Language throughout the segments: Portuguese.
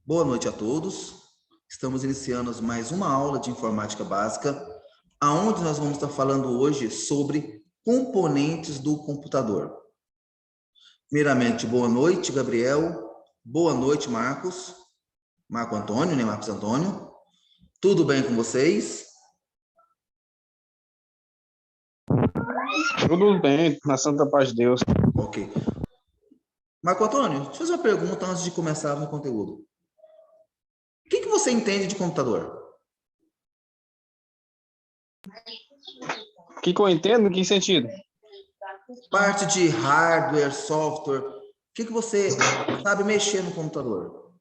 Boa noite a todos. Estamos iniciando mais uma aula de informática básica, aonde nós vamos estar falando hoje sobre componentes do computador. Primeiramente, boa noite, Gabriel. Boa noite, Marcos. Marco Antônio, né? Marcos Antônio. Tudo bem com vocês? Tudo bem, na santa paz de Deus. Ok. Marco Antônio, deixa eu fazer uma pergunta antes de começar no conteúdo. O que você entende de computador? O que eu entendo? Em que sentido? Parte de hardware, software. O que você sabe mexer no computador?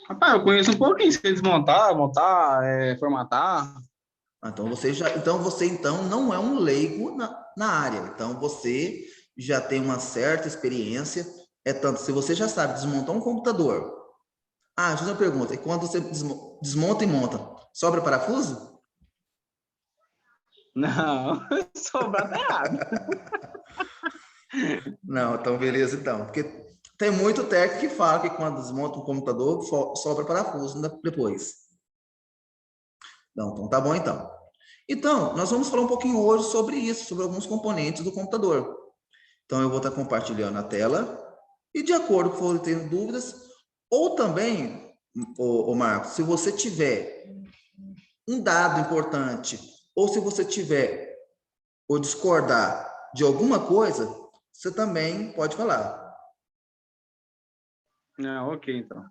Rapaz, eu conheço um pouquinho, sei desmontar, montar, formatar. Então você não é um leigo na área. Então você já tem uma certa experiência. É tanto, se você já sabe desmontar um computador. Ah, deixa eu fazer uma pergunta. E quando você desmonta e monta, sobra parafuso? Não, sobrar tá errado. Não, então beleza então. Porque tem muito técnico que fala que quando desmonta um computador, sobra parafuso depois. Não, então tá bom então. Então, nós vamos falar um pouquinho hoje sobre isso, sobre alguns componentes do computador. Então, eu vou estar compartilhando a tela e, de acordo com for tendo dúvidas, ou também, Marcos, se você tiver um dado importante, ou se você tiver ou discordar de alguma coisa, você também pode falar. Não, ok, então.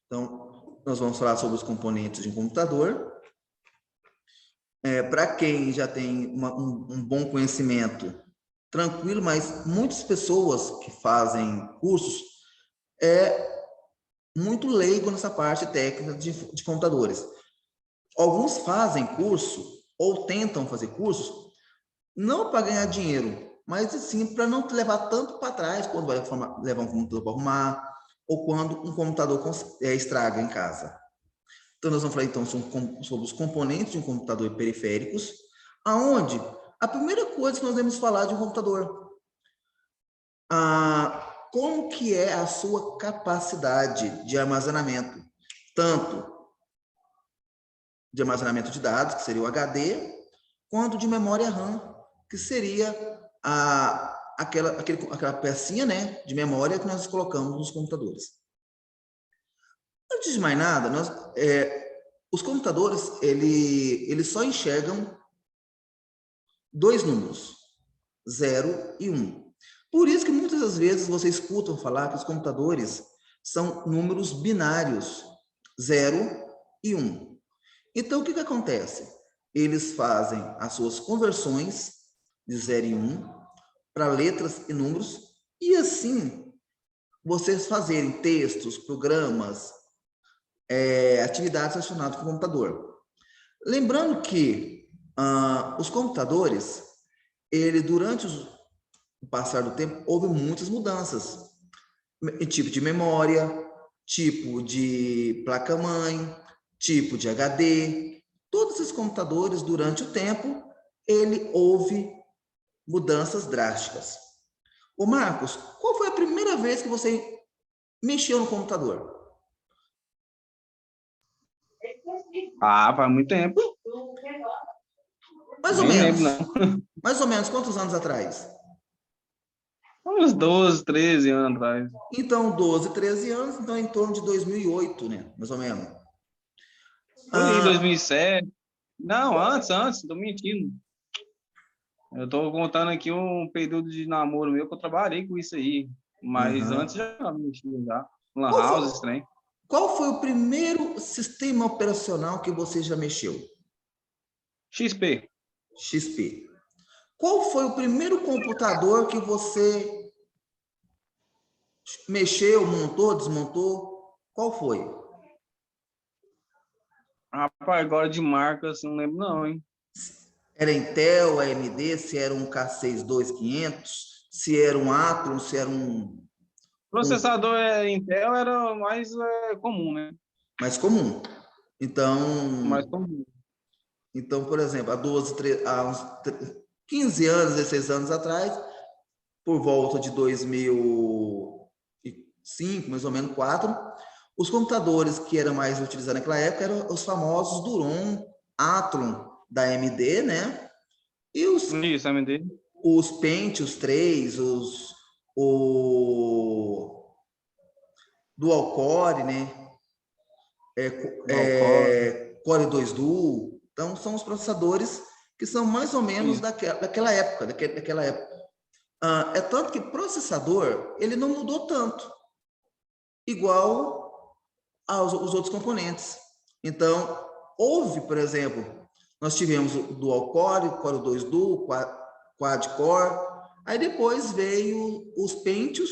Então, nós vamos falar sobre os componentes de um computador. Para quem já tem um bom conhecimento, tranquilo, mas muitas pessoas que fazem cursos muito leigo nessa parte técnica de computadores. Alguns fazem curso ou tentam fazer cursos não para ganhar dinheiro, mas sim para não te levar tanto para trás quando vai levar um computador para arrumar ou quando um computador estraga em casa. Então nós vamos falar então sobre os componentes de um computador e periféricos, aonde a primeira coisa que nós devemos falar de um computador, como que é a sua capacidade de armazenamento, tanto de armazenamento de dados, que seria o HD, quanto de memória RAM, que seria aquela pecinha, né, de memória que nós colocamos nos computadores. Antes de mais nada, os computadores eles só enxergam dois números, 0 e 1. Por isso que muitas das vezes você escuta falar que os computadores são números binários, 0 e 1. Então, o que acontece? Eles fazem as suas conversões de 0 e 1 para letras e números, e assim vocês fazerem textos, programas, atividades relacionadas com o computador. Lembrando que os computadores, durante o passar do tempo, houve muitas mudanças. Tipo de memória, tipo de placa-mãe, tipo de HD. Todos esses computadores, durante o tempo, houve mudanças drásticas. Ô Marcos, qual foi a primeira vez que você mexeu no computador? Faz muito tempo. Mais ou Nem lembro, menos. não. Mais ou menos, quantos anos atrás? Uns 12, 13 anos atrás. Então, 12, 13 anos, então em torno de 2008, né? Mais ou menos. Foi em 2007. Não, antes, tô mentindo. Eu tô contando aqui um período de namoro meu que eu trabalhei com isso aí. Mas antes Uhum. já mexi já. Lan Qual House, foi, estranho. qual foi o primeiro sistema operacional que você já mexeu? XP. XP. Qual foi o primeiro computador que você mexeu, montou, desmontou? Qual foi? Rapaz, agora de marca, assim, não lembro não, hein? Era Intel, AMD, se era um K62500, se era um Atom, se era um Processador Intel era mais comum, né? mais comum. Mais Então, comum. por exemplo, há uns 15 anos, 16 anos atrás, por volta de 2005, mais ou menos 4, os computadores que eram mais utilizados naquela época eram os famosos Duron, Athlon da AMD, né? E Isso, AMD. os Pentium 3, o Dual Core, né? Alcor. Core 2 Duo. Então, são os processadores que são mais ou menos Isso. daquela época. É tanto que processador, ele não mudou tanto, igual os outros componentes. Então, houve, por exemplo, nós tivemos o Dual Core, Core 2 Duo, Quad Core, aí depois veio os Pentiums,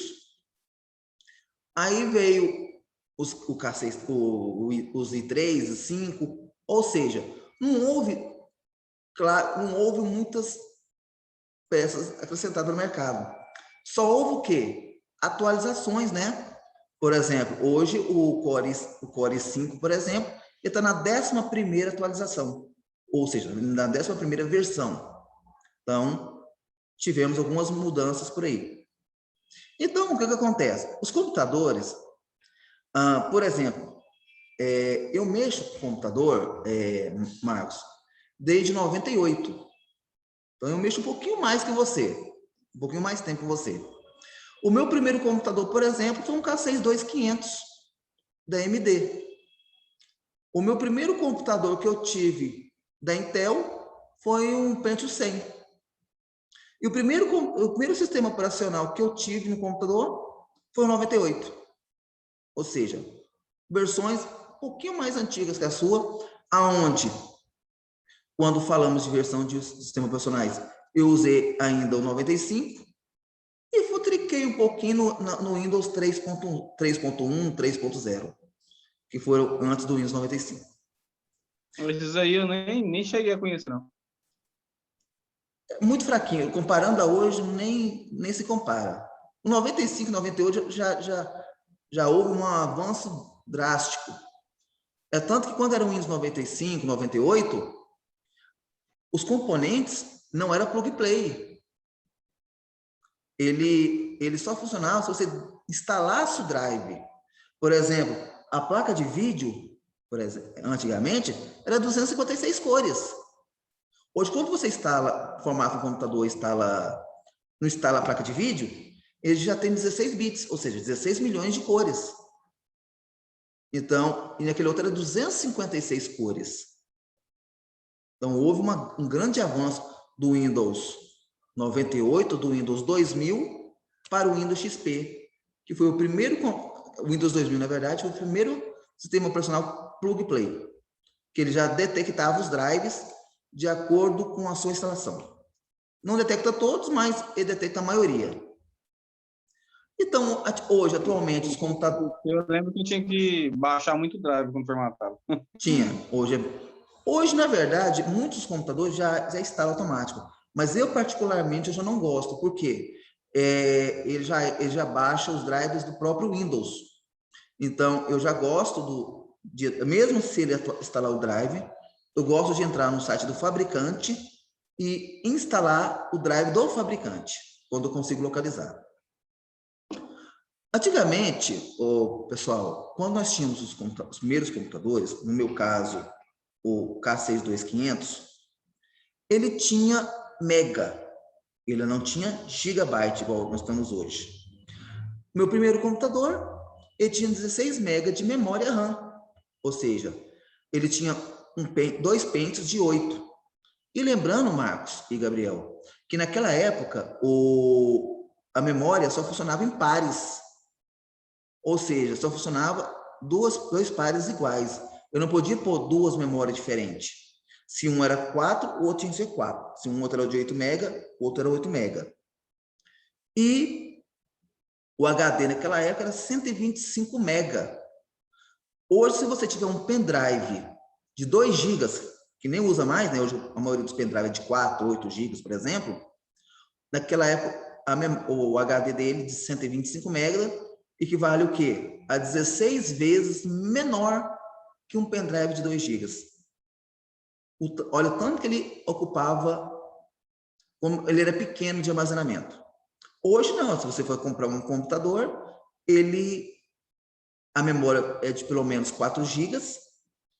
aí veio o K6, os i3, i5, ou seja, não houve, claro, não houve muitas peças acrescentadas no mercado. Só houve o quê? Atualizações, né? Por exemplo, hoje o Core 5, por exemplo, ele está na 11ª atualização, ou seja, na 11ª versão. Então, tivemos algumas mudanças por aí. Então, o que acontece? Os computadores, por exemplo, eu mexo com computador, Marcos, desde 98. Então, eu mexo um pouquinho mais que você, um pouquinho mais tempo que você. O meu primeiro computador, por exemplo, foi um K6-2500 da AMD. O meu primeiro computador que eu tive da Intel foi um Pentium 100. E o primeiro sistema operacional que eu tive no computador foi o 98. Ou seja, versões um pouquinho mais antigas que a sua, aonde, quando falamos de versão de sistemas operacionais, eu usei ainda o 95 e futriquei um pouquinho no Windows 3.1, 3.1, 3.0, que foram antes do Windows 95. Esses aí eu nem cheguei a conhecer, não. Muito fraquinho, comparando a hoje, nem se compara. O 95, 98 já houve um avanço drástico. É tanto que quando era o Windows 95, 98, os componentes não eram plug play. Ele só funcionava se você instalasse o drive. Por exemplo, a placa de vídeo, por exemplo, antigamente, era 256 cores. Hoje, quando você formata um computador, não instala a placa de vídeo, ele já tem 16 bits, ou seja, 16 milhões de cores. Então, e naquele outro era 256 cores. Então, houve um grande avanço do Windows 98, do Windows 2000 para o Windows XP, que foi o primeiro, o Windows 2000, na verdade, foi o primeiro sistema operacional plug play, que ele já detectava os drives de acordo com a sua instalação. Não detecta todos, mas ele detecta a maioria. Então, hoje, atualmente, os computadores... Eu lembro que tinha que baixar muito drive quando formatava. Tinha. Hoje, na verdade, muitos computadores já instalam automático. Mas eu, particularmente, eu já não gosto. Por quê? Ele já baixa os drivers do próprio Windows. Então, eu já gosto mesmo se ele instalar o drive, eu gosto de entrar no site do fabricante e instalar o drive do fabricante, quando eu consigo localizar. Antigamente, pessoal, quando nós tínhamos os primeiros computadores, no meu caso, o K6-2500, ele tinha mega, ele não tinha gigabyte, igual nós estamos hoje. Meu primeiro computador, ele tinha 16 mega de memória RAM, ou seja, ele tinha dois pentes de 8. E lembrando, Marcos e Gabriel, que naquela época a memória só funcionava em pares. Ou seja, só funcionava dois pares iguais. Eu não podia pôr duas memórias diferentes. Se um era 4, o outro tinha que ser 4. Se um outro era de 8 mega, o outro era 8 mega. E o HD naquela época era 125 mega. Hoje, se você tiver um pendrive de 2 gigas, que nem usa mais, né? Hoje a maioria dos pendrives é de 4, 8 gigas, por exemplo. Naquela época, o HD dele de 125 mega equivale o quê? A 16 vezes menor que um pendrive de 2 GB. Olha o tanto que ele ocupava, como ele era pequeno de armazenamento. Hoje não, se você for comprar um computador, a memória é de pelo menos 4 gigas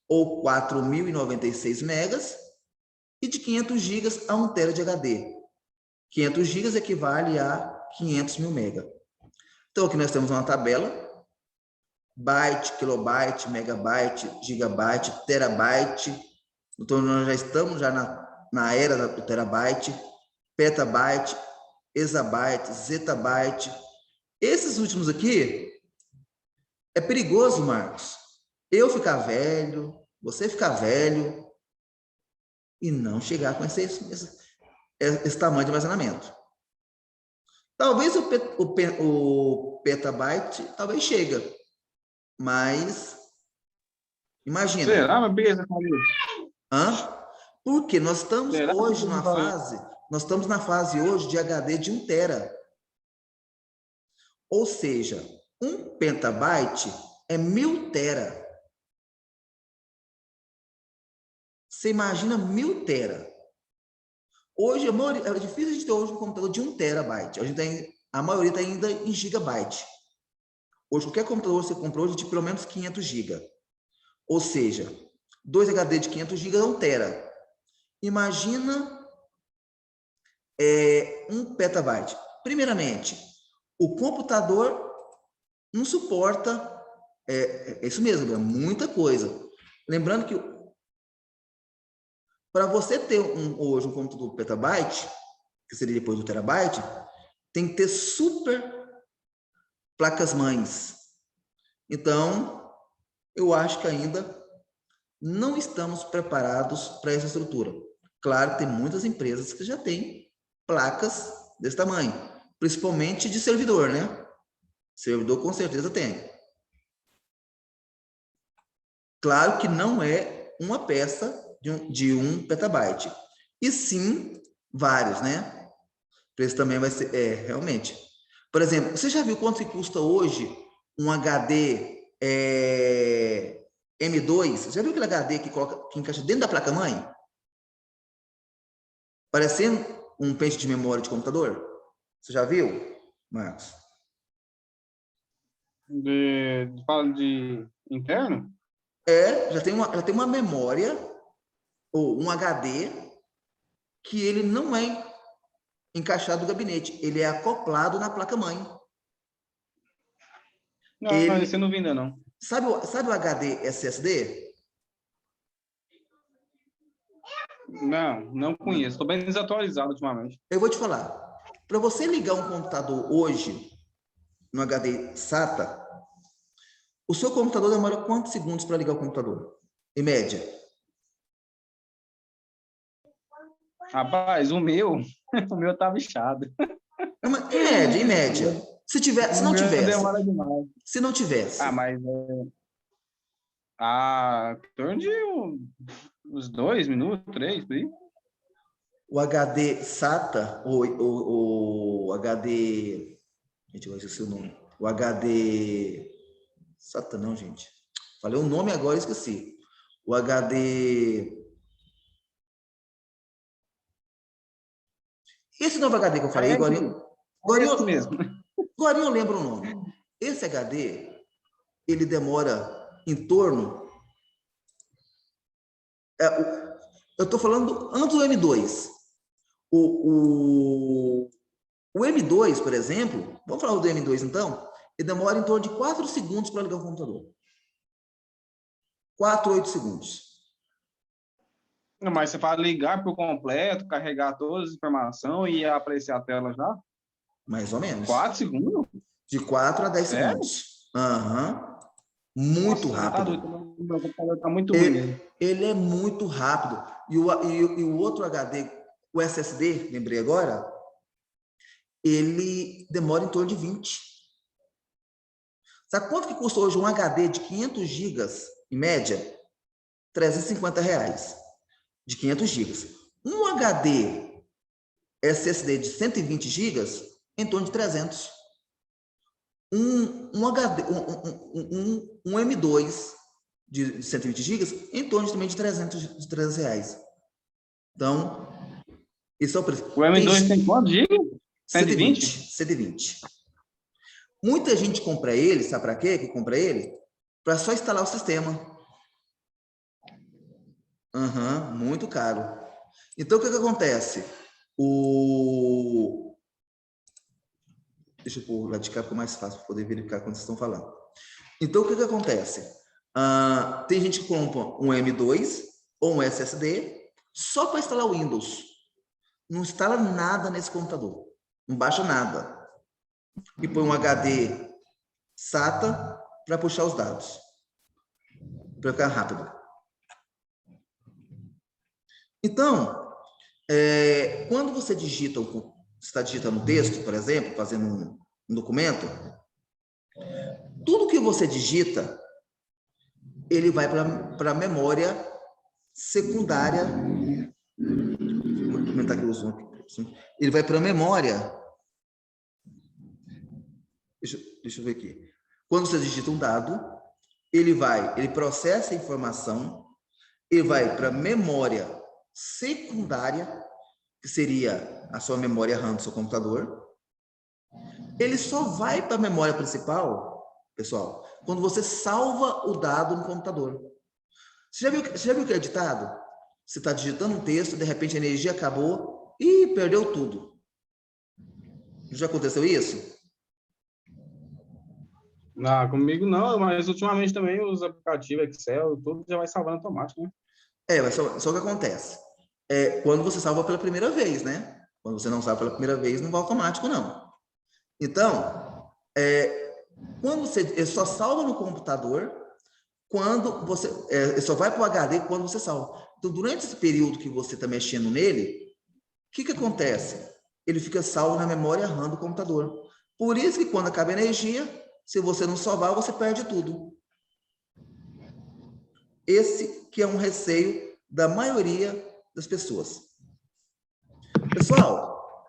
ou 4.096 megas e de 500 gigas a 1 tera de HD. 500 gigas equivale a 500.000 megas. Então, aqui nós temos uma tabela: byte, kilobyte, megabyte, gigabyte, terabyte. Então, nós já estamos na era do terabyte, petabyte, exabyte, zettabyte. Esses últimos aqui, é perigoso, Marcos, eu ficar velho, você ficar velho e não chegar com esse tamanho de armazenamento. Talvez o petabyte talvez chega, mas imagina. Será, mas beleza, Fabio? Porque nós estamos Será hoje na fase hoje de HD de 1 tera. Ou seja, 1 petabyte é 1000 tera. Você imagina 1000 tera. Hoje, é difícil a gente ter hoje um computador de 1 terabyte. A maioria está ainda em gigabyte. Hoje, qualquer computador que você comprou hoje é de pelo menos 500 GB. Ou seja, 2 HD de 500 GB é 1 tera. Imagina 1 petabyte. Primeiramente, o computador não suporta, isso mesmo, é muita coisa. Lembrando que para você ter hoje um computador petabyte, que seria depois do terabyte, tem que ter super placas-mães. Então, eu acho que ainda não estamos preparados para essa estrutura. Claro, tem muitas empresas que já têm placas desse tamanho, principalmente de servidor, né? Servidor com certeza tem. Claro que não é uma peça de 1 petabyte, e sim vários, né? O preço também vai ser, realmente. Por exemplo, você já viu quanto que custa hoje um HD M2? Você já viu aquele HD que encaixa dentro da placa-mãe? Parecendo um pente de memória de computador? Você já viu, Marcos? Fala de interno? Já tem uma memória, ou um HD, que ele não é encaixado no gabinete, ele é acoplado na placa-mãe. Não, esse eu não vi ainda, não. Sabe o HD SSD? Não conheço. Estou bem desatualizado ultimamente. Eu vou te falar. Para você ligar um computador hoje no HD SATA, o seu computador demora quantos segundos para ligar o computador? Em média? Rapaz, o meu tá bichado. Em média. Se não tivesse. Demora demais. Se não tivesse. Mas em torno de uns 2 minutos, 3, por aí. O HD SATA, o HD... Gente, eu esqueci o nome. O HD... SATA não, gente. Falei o nome agora e esqueci. O HD... Esse novo HD que eu falei, agora eu lembro o nome. Esse HD, ele demora em torno... eu estou falando antes do M2. O M2, por exemplo, vamos falar do M2 então, ele demora em torno de 4 segundos para ligar o computador. 4, 8 segundos. Não, mas você fala ligar por completo, carregar todas as informações e aparecer a tela já? Mais ou menos. 4 segundos? De 4 a 10 segundos. Muito rápido. Meu computador tá muito ruim. Ele é muito rápido. E o outro HD, o SSD, lembrei agora, ele demora em torno de 20. Sabe quanto que custa hoje um HD de 500 gigas, em média? R$350. De 500 gigas. Um HD SSD de 120 gigas, em torno de 300. Um HD, um M2 de 120 gigas, em torno também de 300 reais. Então, esse é o preço. O M2 tem quantos gigas? 120? 120. Muita gente compra ele, sabe para quê que compra ele? Para só instalar o sistema. Muito caro. Então, o que acontece? Deixa eu pôr lá de cá, fica mais fácil para poder verificar quando vocês estão falando. Então, o que acontece? Tem gente que compra um M2 ou um SSD só para instalar o Windows. Não instala nada nesse computador. Não baixa nada. E põe um HD SATA para puxar os dados. Para ficar rápido. Então, quando você está digitando um texto, por exemplo, fazendo um documento, tudo que você digita, ele vai para a memória secundária. Vou aumentar aqui o zoom aqui. Ele vai para a memória. Deixa eu ver aqui. Quando você digita um dado, ele processa a informação, ele vai para a memória secundária, que seria a sua memória RAM do seu computador. Ele só vai para a memória principal, pessoal, quando você salva o dado no computador. Você já viu que é ditado? Você está digitando um texto, de repente a energia acabou e perdeu tudo. Já aconteceu isso? Não, comigo não, mas ultimamente também os aplicativos Excel, tudo já vai salvando automático, né? Mas só o que acontece. Quando você salva pela primeira vez, né? Quando você não salva pela primeira vez, não vai automático, não. Então, quando ele só salva no computador, quando você... ele só vai para o HD quando você salva. Então, durante esse período que você está mexendo nele, o que acontece? Ele fica salvo na memória RAM do computador. Por isso que quando acaba a energia, se você não salvar, você perde tudo. Esse que é um receio da maioria das pessoas. Pessoal,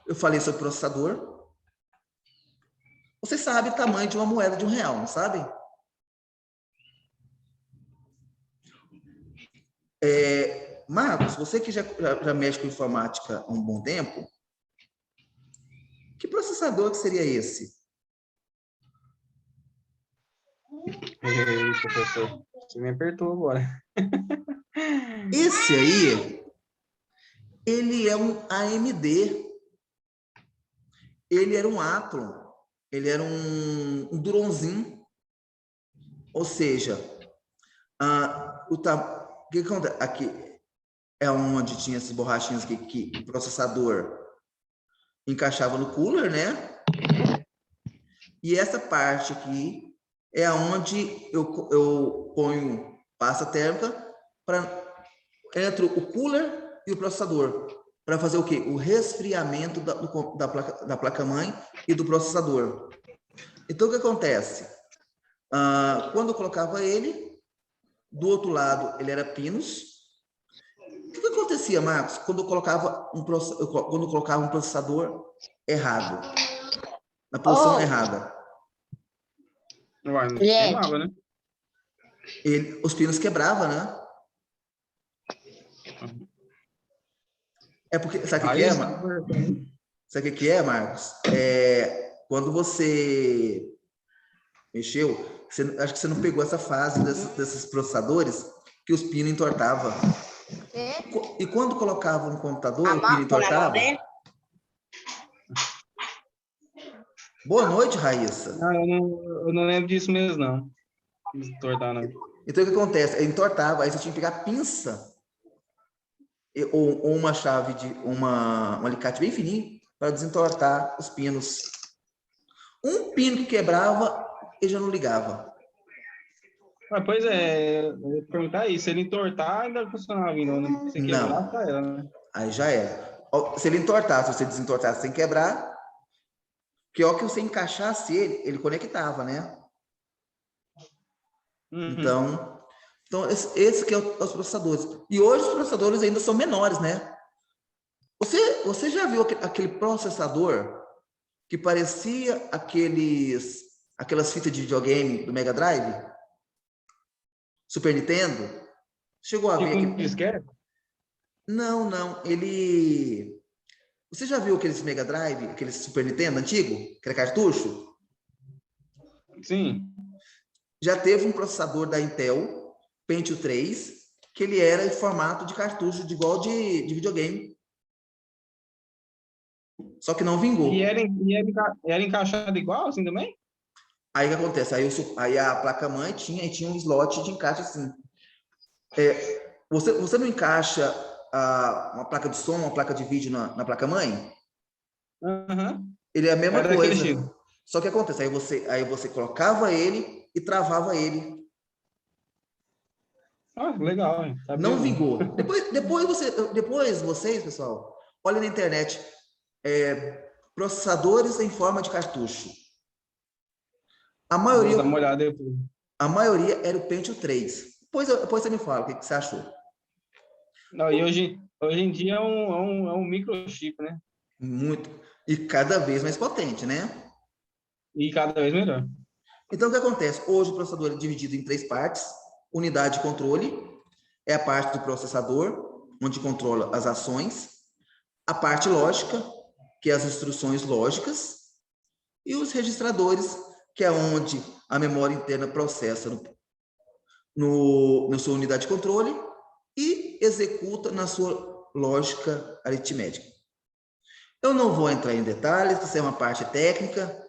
eu falei sobre processador. Você sabe o tamanho de uma moeda de R$1, não sabe? Marcos, você que já mexe com informática há um bom tempo, que processador que seria esse? Professor, você me apertou agora. Esse aí, ele é um AMD. Ele era um Athlon. Ele era um Duronzinho. Ou seja, o que acontece? Aqui é onde tinha essas borrachinhas que o processador encaixava no cooler, né? E essa parte aqui é onde eu ponho pasta térmica entre o cooler e o processador, para fazer o quê? O resfriamento da placa-mãe e do processador. Então, o que acontece? Quando eu colocava ele, do outro lado, ele era pinos. O que acontecia, Marcos, quando eu colocava um processador errado, na posição errada? Uai, não queimava, né? Os pinos quebravam, né? Porque, sabe o que é, Marcos? Sabe o que é, Marcos? Quando você mexeu, acho que você não pegou essa fase desses processadores que os pinos entortavam. E quando colocava no computador, o pino entortava. Boa noite, Raíssa. Não, eu não lembro disso mesmo, não. Entortar, não. Então, o que acontece? Ele entortava, aí você tinha que pegar pinça ou uma chave um alicate bem fininho para desentortar os pinos. Um pino que quebrava, ele já não ligava. Pois é, eu ia perguntar isso. Se ele entortar, ainda funcionava ainda, né? Se quebrar, já era, né? Aí já era. Se ele entortasse, se você desentortasse sem quebrar, que ó que você encaixasse ele conectava, né? Então esse que é os processadores. E hoje os processadores ainda são menores, né? Você já viu aquele processador que parecia aquelas fitas de videogame do Mega Drive? Super Nintendo? Chegou a ver aquele... disquete? Não. Ele Você já viu aqueles Mega Drive, aquele Super Nintendo antigo, que era cartucho? Sim. Já teve um processador da Intel, Pentium 3, que ele era em formato de cartucho, de igual de videogame. Só que não E vingou. era encaixado igual, assim, também? Aí o que acontece? Aí a placa-mãe tinha um slot de encaixe assim. Você não encaixa uma placa de som, uma placa de vídeo na placa-mãe? Aham. Ele é a mesma Era daquele coisa. jeito. Só que acontece, aí você colocava ele e travava ele. Ah, legal, hein? Sabia Não não. vingou. Depois vocês, pessoal, olhem na internet, processadores em forma de cartucho. A Vou maioria, dar uma olhada depois. a maioria era o Pentium 3. Depois você me fala o que você achou. Não, e hoje em dia é um microchip, né? Muito. E cada vez mais potente, né? E cada vez melhor. Então, o que acontece? Hoje o processador é dividido em 3 partes. Unidade de controle é a parte do processador, onde controla as ações. A parte lógica, que é as instruções lógicas. E os registradores, que é onde a memória interna processa na sua unidade de controle e executa na sua lógica aritmética. Eu não vou entrar em detalhes, isso é uma parte técnica.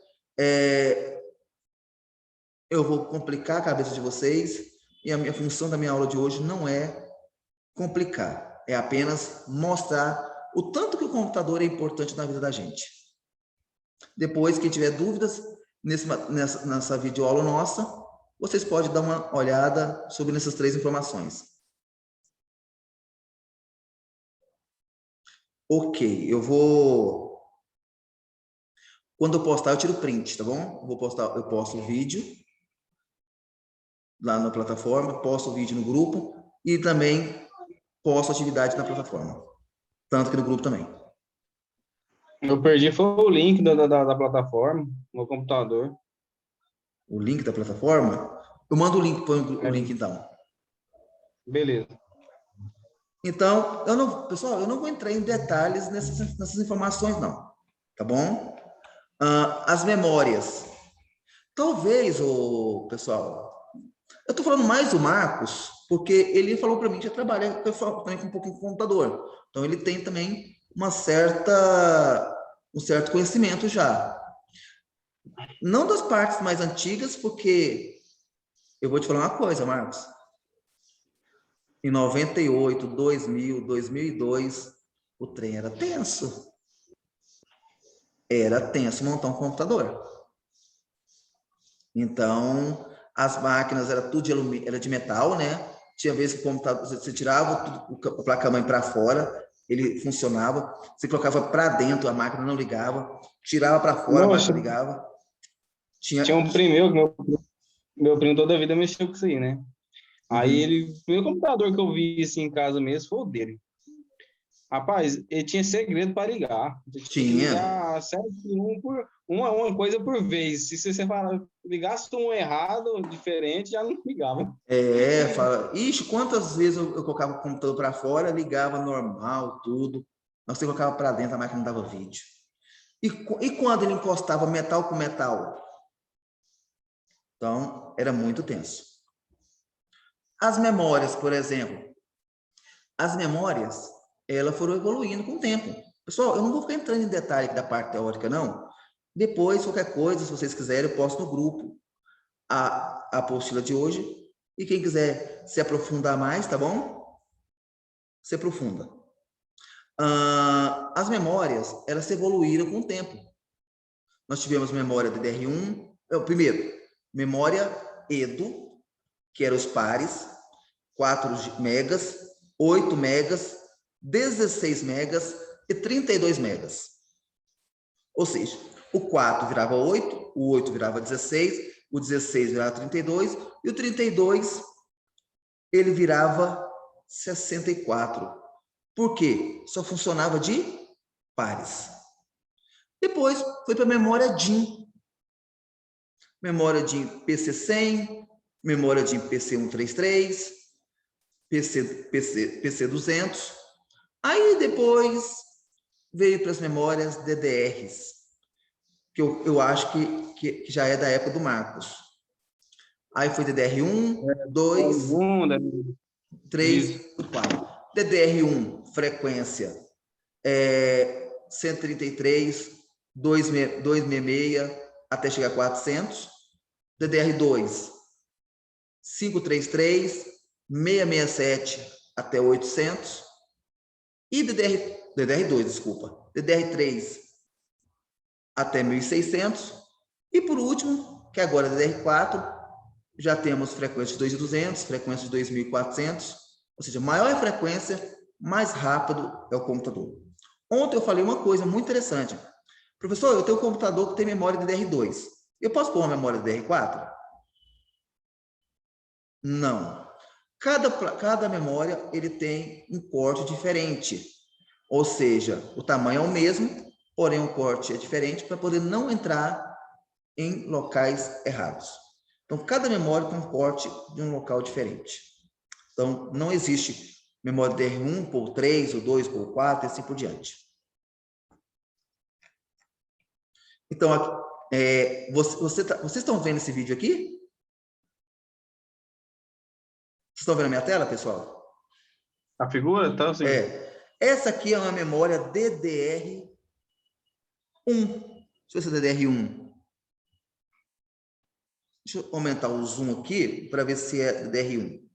Eu vou complicar a cabeça de vocês e a minha função da minha aula de hoje não é complicar, é apenas mostrar o tanto que o computador é importante na vida da gente. Depois, quem tiver dúvidas nessa videoaula nossa, vocês podem dar uma olhada sobre essas 3 informações. Ok, quando eu postar, eu tiro print, tá bom? Eu posto o vídeo lá na plataforma, posto o vídeo no grupo e também posto atividade na plataforma. Tanto que no grupo também. Eu perdi foi o link da plataforma no computador. O link da plataforma, eu mando o link, põe o link então. Beleza. Então, pessoal, eu não vou entrar em detalhes nessas informações, não. Tá bom? As memórias. Talvez, pessoal, eu estou falando mais do Marcos, porque ele falou para mim que já trabalha também com um pouquinho com computador. Então, ele tem também um certo conhecimento já. Não das partes mais antigas, porque eu vou te falar uma coisa, Marcos. Em 98, 2000, 2002, o trem era tenso. Era tenso montar um computador. Então, as máquinas era tudo de alumínio, era de metal, né? Tinha vezes que o computador, você tirava a placa-mãe para fora, ele funcionava. Você colocava para dentro, a máquina não ligava. Tirava para fora, a Nossa, máquina ligava. tinha um primo meu primo toda a vida mexeu com isso aí, né? Aí Uhum. o meu computador que eu vi assim, em casa mesmo foi o dele. Rapaz, ele tinha segredo para ligar. Você tinha que Tinha. ligar uma coisa por vez. Se você ligasse um errado, diferente, já não ligava. Fala, ixi, quantas vezes eu colocava o computador para fora, ligava normal, tudo. Mas você colocava para dentro, a máquina não dava vídeo. E quando ele encostava metal com metal? Então, era muito tenso. As memórias, por exemplo. As memórias, elas foram evoluindo com o tempo. Pessoal, eu não vou ficar entrando em detalhe da parte teórica, não. Depois, qualquer coisa, se vocês quiserem, eu posto no grupo a apostila de hoje. E quem quiser se aprofundar mais, tá bom? Se aprofunda. As memórias, elas evoluíram com o tempo. Nós tivemos memória DDR1, primeiro, memória EDO, que eram os pares, 4 megas, 8 megas, 16 megas e 32 megas. Ou seja, o 4 virava 8, o 8 virava 16, o 16 virava 32 e o 32 ele virava 64. Por quê? Só funcionava de pares. Depois foi para a memória DIMM. Memória DIMM PC100, memória DIMM PC133, PC200. Aí depois veio para as memórias DDRs, que eu acho que já é da época do Marcos. Aí foi DDR1, 2, 3, 4. DDR1, frequência 133, 266, até chegar a 400. DDR2, 533, 667, até 800. E DDR2, desculpa. DDR3, até 1600. E por último, que agora é DDR4, já temos frequência de 2.200, frequência de 2.400, ou seja, maior a frequência, mais rápido é o computador. Ontem eu falei uma coisa muito interessante. Professor, eu tenho um computador que tem memória DDR2. Eu posso pôr uma memória DDR4? Não. Cada memória ele tem um corte diferente. Ou seja, o tamanho é o mesmo, porém o corte é diferente para poder não entrar em locais errados. Então, cada memória tem um corte de um local diferente. Então, não existe memória DR1 por 3, ou 2 por 4, e assim por diante. Então, vocês estão vendo esse vídeo aqui? Vocês estão vendo a minha tela, pessoal? A figura? Tá, sim. Essa aqui é uma memória DDR1. Deixa eu ver se é DDR1. Deixa eu aumentar o zoom aqui para ver se é DDR1.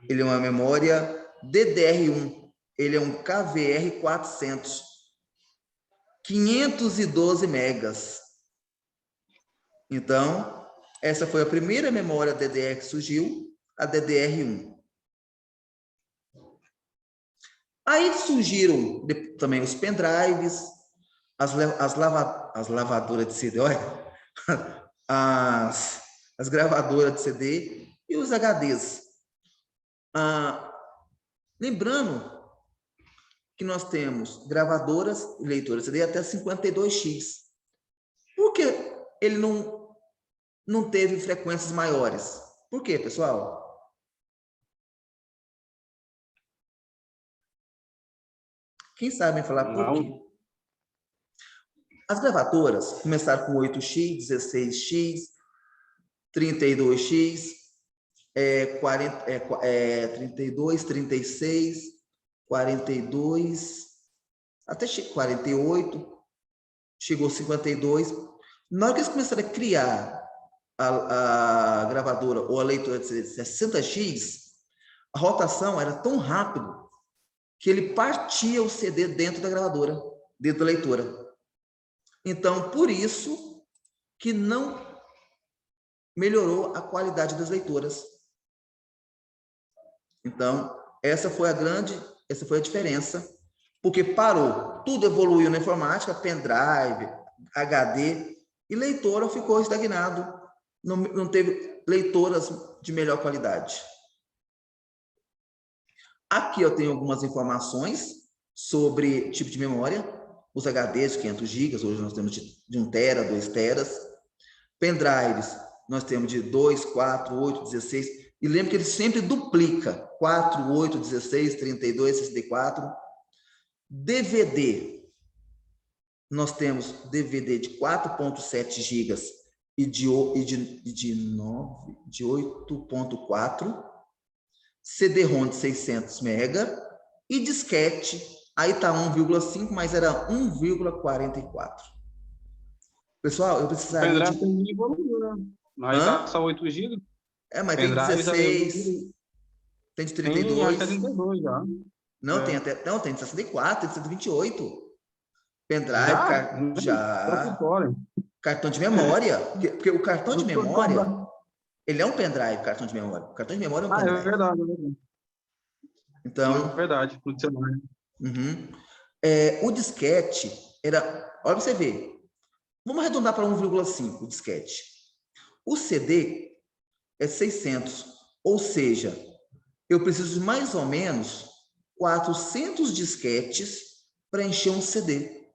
Ele é uma memória DDR1. Ele é um KVR400. 512 megas. Então, essa foi a primeira memória DDR que surgiu, a DDR1. Aí surgiram também os pendrives, as lavadoras de CD, olha, as gravadoras de CD e os HDs. Lembrando que nós temos gravadoras e leitoras de CD até 52x. Por que ele não teve frequências maiores? Por quê, pessoal? Quem sabe me falar por quê? As gravadoras começaram com 8x, 16x, 32x, 32, 36, 42, até 48, chegou 52. Na hora que eles começaram a criar a gravadora ou a leitora de 60x, a rotação era tão rápido que ele partia o CD dentro da gravadora, dentro da leitora. Então, por isso que não melhorou a qualidade das leitoras. Então, essa foi a diferença, porque parou, tudo evoluiu na informática, pendrive, HD, e leitora ficou estagnado, não teve leitoras de melhor qualidade. Aqui eu tenho algumas informações sobre tipo de memória, os HDs de 500 GB, hoje nós temos de 1 tera, 2 teras, pendrives, nós temos de 2, 4, 8, 16, e lembra que ele sempre duplica, 4, 8, 16, 32, 64. DVD, nós temos DVD de 4.7 GB e de 8.4, CD-ROM de 600 MB e disquete, aí está 1,5, mas era 1,44. Pessoal, eu precisaria de... Mas tá só 8 GB. Mas tem 16, tem de 32. Tem até 32 já. Não, tem de 64, tem de 128. Pendrive, já. Cartão de memória, porque o cartão de memória, ele é um pendrive, cartão de memória. O cartão de memória é um pendrive. É verdade, é verdade. Então, verdade, o disquete era, olha para você ver, vamos arredondar para 1,5 o disquete. O CD é 600, ou seja, eu preciso de mais ou menos 400 disquetes para encher um CD.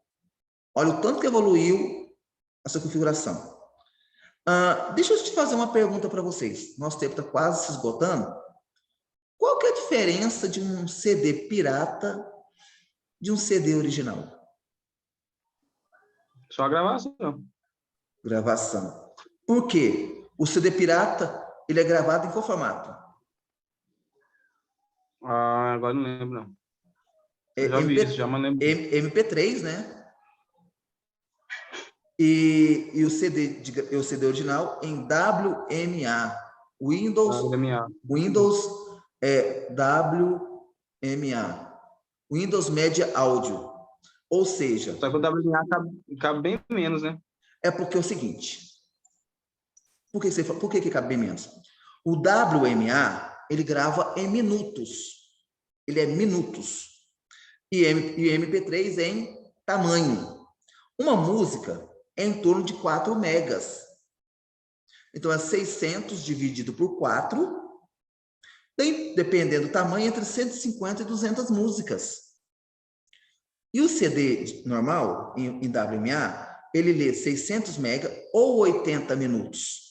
Olha o tanto que evoluiu essa configuração. Deixa eu te fazer uma pergunta para vocês. Nosso tempo está quase se esgotando. Qual que é a diferença de um CD pirata de um CD original? Só a gravação. Gravação. Por quê? O CD pirata, ele é gravado em qual formato? Ah, agora não lembro, não. Eu já vi MP, isso, já me lembro. MP3, né? E o CD original em WMA. Windows WMA. Windows Media Audio. Ou seja... Só que o WMA cabe bem menos, né? É porque é o seguinte... Por que cabe bem menos? O WMA, ele grava em minutos. Ele é minutos. E MP3 em tamanho. Uma música é em torno de 4 megas. Então, é 600 dividido por 4. Tem, dependendo do tamanho, entre 150 e 200 músicas. E o CD normal, em WMA, ele lê 600 megas ou 80 minutos.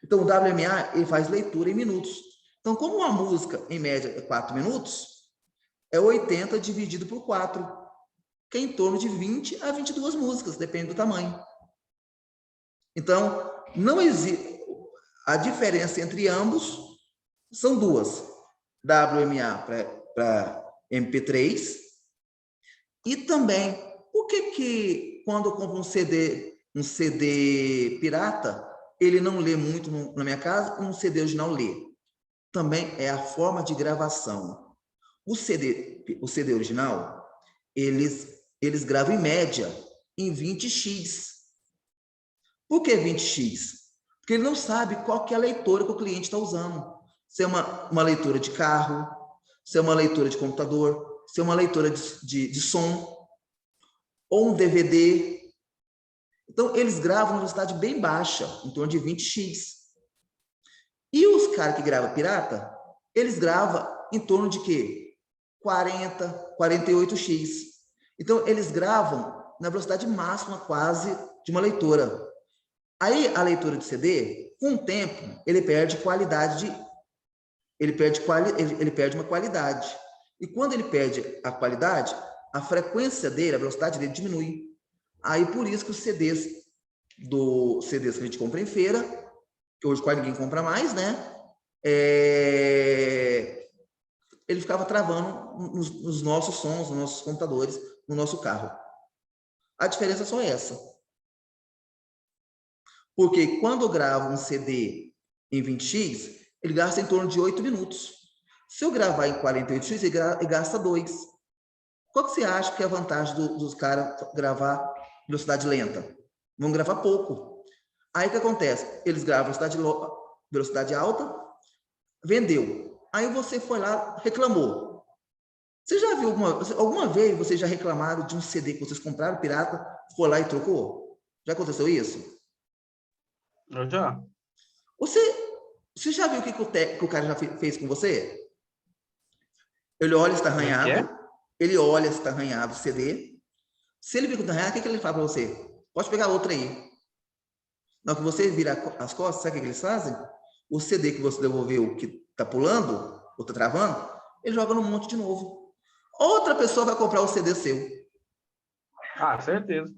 Então, o WMA, ele faz leitura em minutos. Então, como uma música, em média, é 4 minutos, é 80 dividido por 4, que é em torno de 20 a 22 músicas, depende do tamanho. Então, não existe... A diferença entre ambos são duas. WMA para MP3 e também, por que quando eu compro um CD pirata, ele não lê muito na minha casa, um CD original lê? Também é a forma de gravação. O CD original, eles gravam em média em 20x. Por que 20x? Porque ele não sabe qual que é a leitura que o cliente está usando. Se é uma leitura de carro, se é uma leitura de computador, se é uma leitura de som, ou um DVD. Então, eles gravam em velocidade bem baixa, em torno de 20x. E os caras que gravam pirata, eles gravam em torno de quê? 40, 48x. Então, eles gravam na velocidade máxima quase de uma leitura. Aí, a leitura de CD, com o tempo, ele perde qualidade ele perde uma qualidade. E quando ele perde a qualidade, a frequência dele, a velocidade dele diminui. Aí, por isso que os CDs que a gente compra em feira, que hoje quase ninguém compra mais, né? Ele ficava travando nos nossos sons, nos nossos computadores, no nosso carro. A diferença é só essa. Porque quando eu gravo um CD em 20x, ele gasta em torno de 8 minutos. Se eu gravar em 48x, ele gasta 2. Qual que você acha que é a vantagem dos caras gravar velocidade lenta? Vão gravar pouco. Aí o que acontece? Eles gravam velocidade alta, vendeu. Aí você foi lá, reclamou. Você já viu alguma vez vocês já reclamaram de um CD que vocês compraram, pirata, foi lá e trocou? Já aconteceu isso? Eu já. Você já viu o que o cara já fez com você? Ele olha se está arranhado, ele olha se está arranhado o CD. Se ele viu que está arranhado, o que ele fala para você? Pode pegar outra aí. Na hora que você vira as costas, sabe o que eles fazem? O CD que você devolveu, que está pulando, ou está travando, ele joga no monte de novo. Outra pessoa vai comprar o CD seu. Ah, certeza.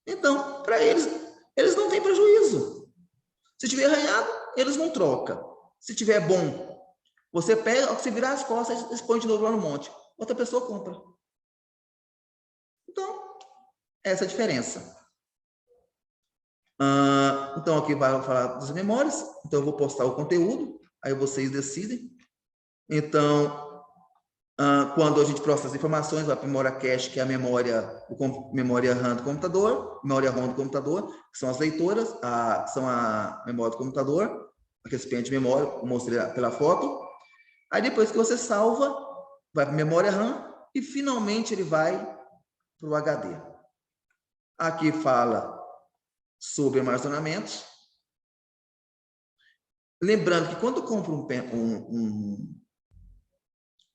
Então, para eles não têm prejuízo. Se tiver arranhado, eles não trocam. Se tiver bom, você pega, você virar as costas e põe de novo lá no monte. Outra pessoa compra. Então, essa é a diferença. Então, aqui vai falar das memórias. Então, eu vou postar o conteúdo. Aí vocês decidem. Então, quando a gente processa as informações, vai para a memória cache, que é a memória RAM do computador, memória ROM do computador, que são as leitoras, são a memória do computador, a recipiente de memória, eu mostrei pela foto. Aí, depois que você salva, vai para a memória RAM e, finalmente, ele vai para o HD. Aqui fala sobre armazenamentos. Lembrando que quando eu compro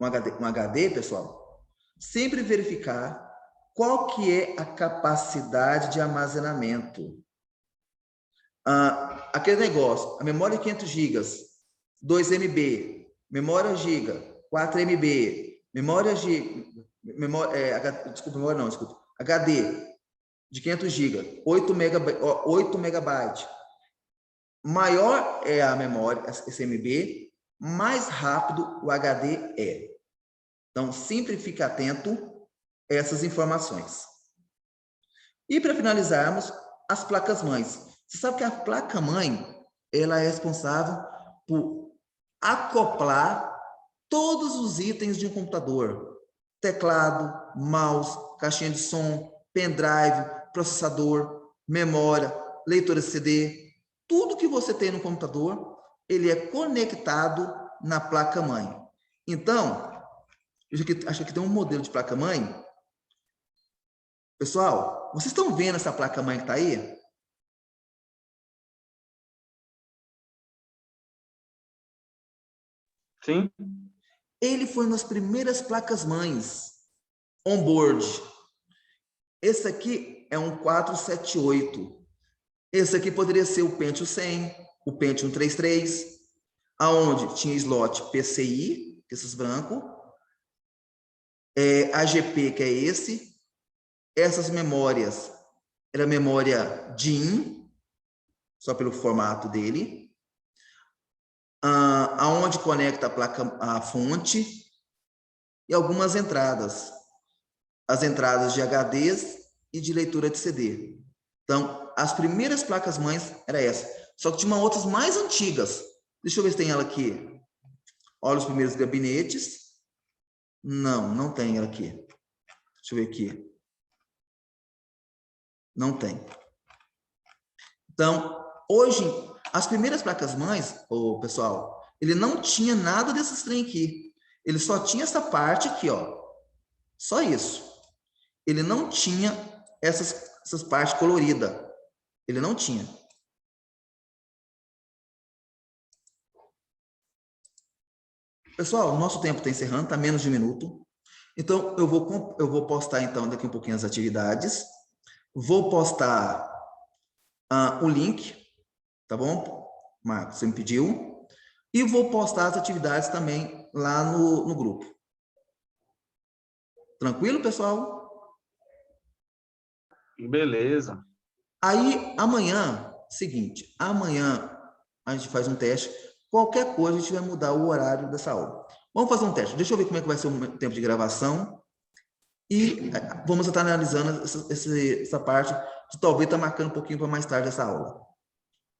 um HD, pessoal, sempre verificar qual que é a capacidade de armazenamento. Aquele negócio, a memória 500 GB, 2 MB, memória giga, 4 MB, memória giga, HD de 500 GB, 8 megabytes. Maior é a memória, esse MB, mais rápido o HD é. Então, sempre fique atento a essas informações. E para finalizarmos, as placas-mães. Você sabe que a placa-mãe, ela é responsável por acoplar todos os itens de um computador. Teclado, mouse, caixinha de som, pendrive, processador, memória, leitora de CD. Tudo que você tem no computador, ele é conectado na placa-mãe. Então, acho que tem um modelo de placa-mãe. Pessoal, vocês estão vendo essa placa-mãe que está aí? Sim. Ele foi uma das primeiras placas-mães on-board. Esse aqui é um 478. Esse aqui poderia ser o Pentium 100, o Pentium 33, aonde tinha slot PCI, esses brancos, AGP, que é esse. Essas memórias, era memória DIN, só pelo formato dele. Aonde conecta a placa, a fonte, e algumas entradas. As entradas de HDs e de leitura de CD. Então, as primeiras placas-mães era essa. Só que tinha outras mais antigas. Deixa eu ver se tem ela aqui. Olha os primeiros gabinetes. Não, não tem ela aqui. Deixa eu ver aqui. Não tem. Então, hoje, as primeiras placas-mães, pessoal, ele não tinha nada desses trem aqui. Ele só tinha essa parte aqui, ó. Só isso. Ele não tinha essas partes coloridas. Ele não tinha. Pessoal, o nosso tempo está encerrando, está menos de 1 minuto. Então, eu vou postar, então, daqui um pouquinho as atividades. Vou postar o link, tá bom, Marcos? Você me pediu. E vou postar as atividades também lá no grupo. Tranquilo, pessoal? Beleza. Aí, amanhã, seguinte, amanhã a gente faz um teste. Qualquer coisa, a gente vai mudar o horário dessa aula. Vamos fazer um teste. Deixa eu ver como é que vai ser o tempo de gravação. E vamos estar analisando essa parte que talvez está marcando um pouquinho para mais tarde essa aula.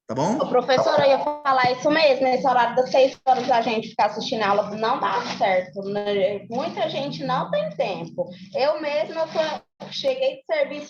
Tá bom? Ô, professora, eu ia falar isso mesmo. Nesse horário das 6 horas a gente ficar assistindo a aula não dá certo. Né? Muita gente não tem tempo. Eu mesma cheguei de serviço